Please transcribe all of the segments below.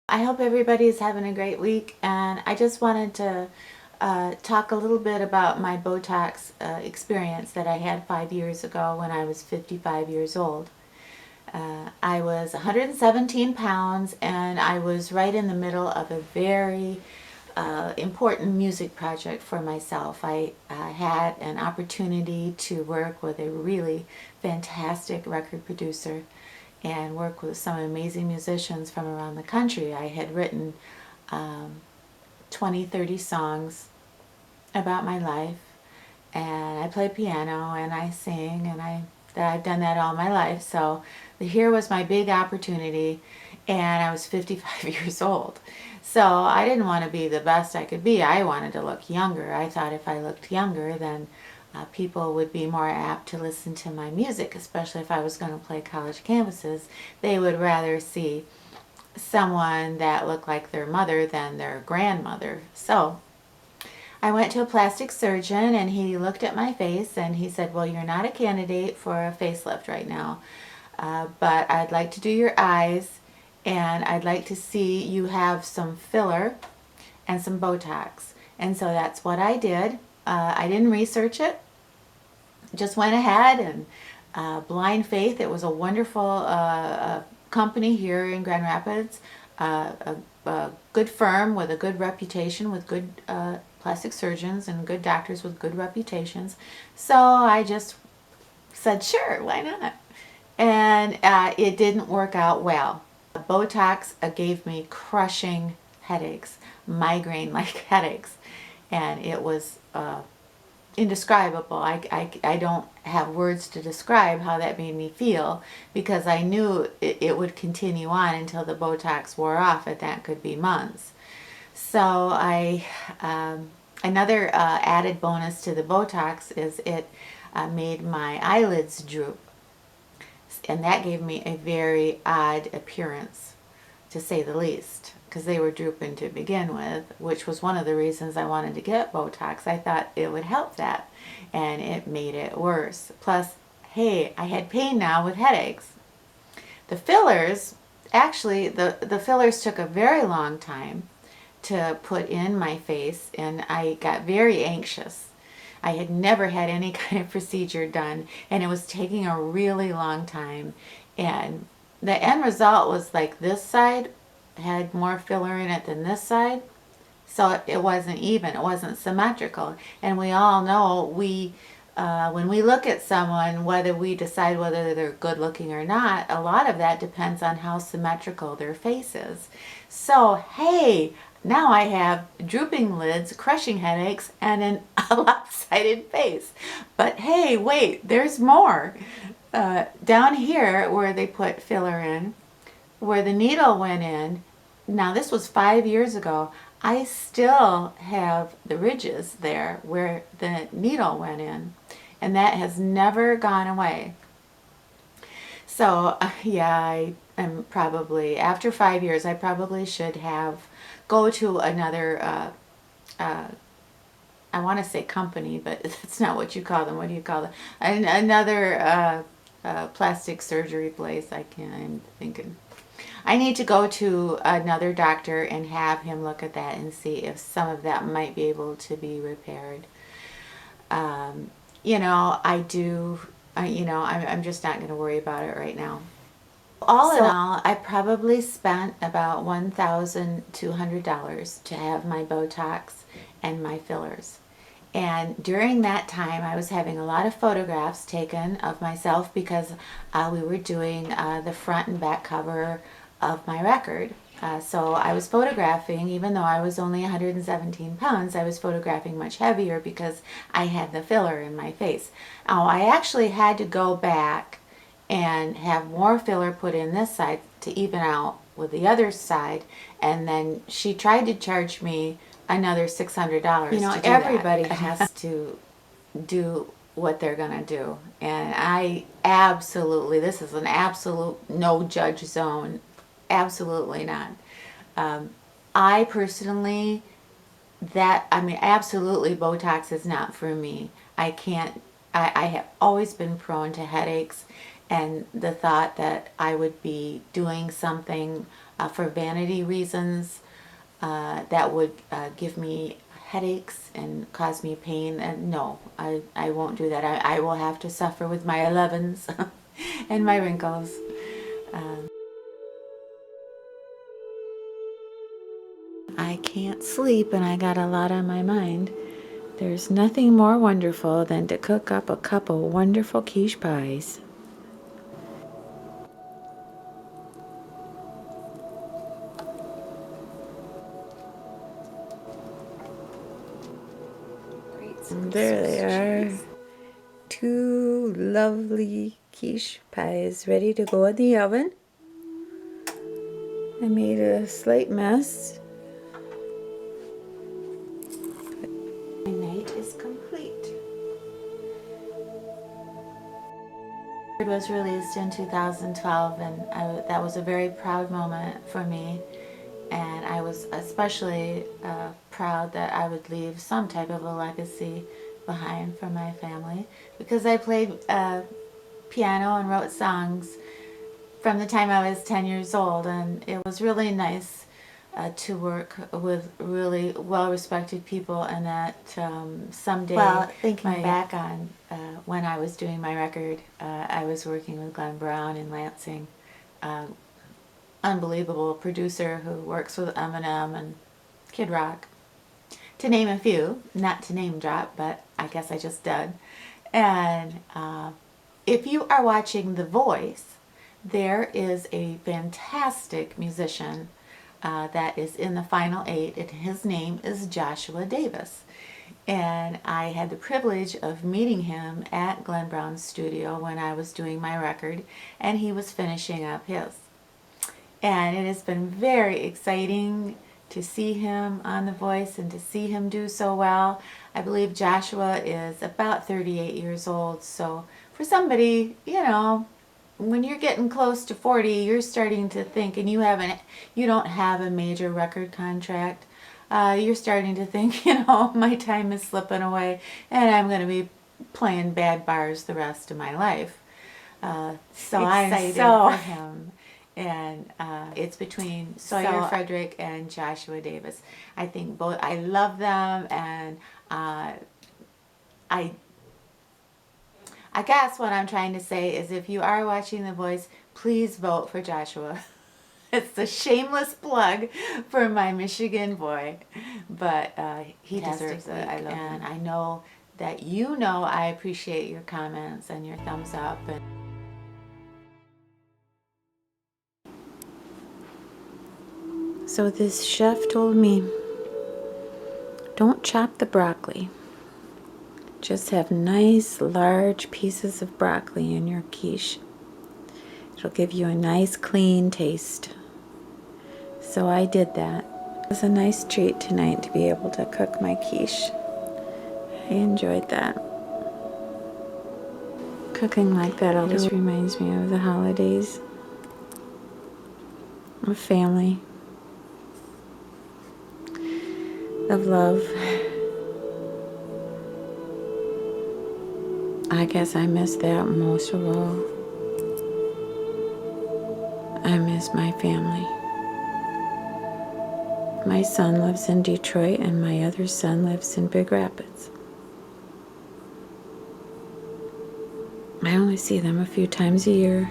I hope everybody's having a great week, and I just wanted to talk a little bit about my Botox experience that I had 5 years ago when I was 55 years old. I was 117 pounds, and I was right in the middle of a very important music project for myself. I had an opportunity to work with a really fantastic record producer and work with some amazing musicians from around the country. I had written 20, 30 songs about my life, and I play piano and I sing, and I've done that all my life. So here was my big opportunity, and I was 55 years old. So I didn't want to be the best I could be. I wanted to look younger. I thought if I looked younger, then people would be more apt to listen to my music, especially if I was going to play college campuses. They would rather see someone that looked like their mother than their grandmother. So I went to a plastic surgeon, and he looked at my face and he said, well, you're not a candidate for a facelift right now, but I'd like to do your eyes, and I'd like to see you have some filler and some Botox. And so that's what I did. I didn't research it, just went ahead and blind faith. It was a wonderful company here in Grand Rapids, a good firm with a good reputation, with good plastic surgeons and good doctors with good reputations. So I just said, sure, why not? And it didn't work out well. Botox gave me crushing headaches, migraine-like headaches, and it was indescribable. I don't have words to describe how that made me feel, because I knew it would continue on until the Botox wore off, and that could be months. So another added bonus to the Botox is it made my eyelids droop, and that gave me a very odd appearance, to say the least, because they were drooping to begin with, which was one of the reasons I wanted to get Botox. I thought it would help that, and it made it worse. Plus, hey, I had pain now with headaches. The fillers, actually, the fillers took a very long time to put in my face, and I got very anxious. I had never had any kind of procedure done, and it was taking a really long time, and the end result was like this side had more filler in it than this side, so it wasn't even, it wasn't symmetrical. And we all know when we look at someone, whether we decide whether they're good looking or not, a lot of that depends on how symmetrical their face is. So hey, now I have drooping lids, crushing headaches, and a lopsided face. But hey, wait, there's more. Down here where they put filler in, where the needle went in, now this was 5 years ago, I still have the ridges there where the needle went in, and that has never gone away. So yeah, I am probably, after 5 years, I probably should go to another, I want to say company, but that's not what you call them. What do you call them? Another plastic surgery place. I'm thinking. I need to go to another doctor and have him look at that and see if some of that might be able to be repaired. I'm just not going to worry about it right now. All in all, I probably spent about $1,200 to have my Botox and my fillers. And during that time, I was having a lot of photographs taken of myself, because we were doing the front and back cover of my record. So I was photographing, even though I was only 117 pounds, I was photographing much heavier because I had the filler in my face. Now, I actually had to go back and have more filler put in this side to even out with the other side, and then she tried to charge me another $600. You know, everybody has to do what they're gonna do, and this is an absolute no judge zone. Absolutely not. I personally, absolutely, Botox is not for me. I have always been prone to headaches, and the thought that I would be doing something for vanity reasons that would give me headaches and cause me pain, and no, I won't do that. I will have to suffer with my 11s and my wrinkles. I can't sleep and I got a lot on my mind. There's nothing more wonderful than to cook up a couple wonderful quiche pies. There they are. Two lovely quiche pies ready to go in the oven. I made a slight mess. My night is complete. It was released in 2012, and that was a very proud moment for me. And I was especially proud that I would leave some type of a legacy behind for my family, because I played piano and wrote songs from the time I was 10 years old, and it was really nice to work with really well-respected people, and that someday, well, thinking back on when I was doing my record, I was working with Glenn Brown in Lansing, unbelievable producer who works with Eminem and Kid Rock, to name a few, not to name drop, but I guess I just did. And if you are watching The Voice, there is a fantastic musician that is in the final 8, and his name is Joshua Davis. And I had the privilege of meeting him at Glenn Brown's studio when I was doing my record, and he was finishing up his. And it has been very exciting to see him on The Voice and to see him do so well. I believe Joshua is about 38 years old, so for somebody, you know, when you're getting close to 40, you're starting to think, and you don't have a major record contract, you're starting to think, you know, my time is slipping away and I'm going to be playing bad bars the rest of my life. So I'm excited for him. And it's between Sawyer Frederick and Joshua Davis. I think both, I love them, and I guess what I'm trying to say is, if you are watching The Voice, please vote for Joshua. It's a shameless plug for my Michigan boy, but he deserves it. I love him. And I know that you know I appreciate your comments and your thumbs up. And so this chef told me, don't chop the broccoli. Just have nice large pieces of broccoli in your quiche. It'll give you a nice clean taste. So I did that. It was a nice treat tonight to be able to cook my quiche. I enjoyed that. Cooking like that always reminds me of the holidays, of family, of love. I guess I miss that most of all. I miss my family. My son lives in Detroit and my other son lives in Big Rapids. I only see them a few times a year.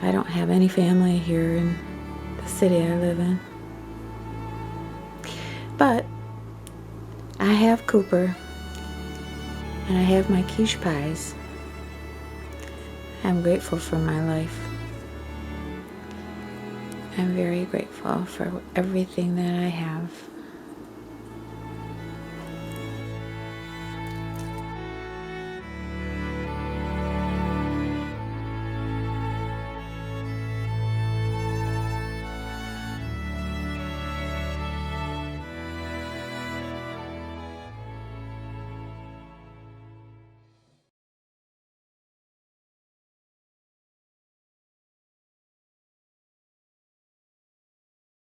I don't have any family here in the city I live in. But I have Cooper, and I have my quiche pies. I'm grateful for my life. I'm very grateful for everything that I have.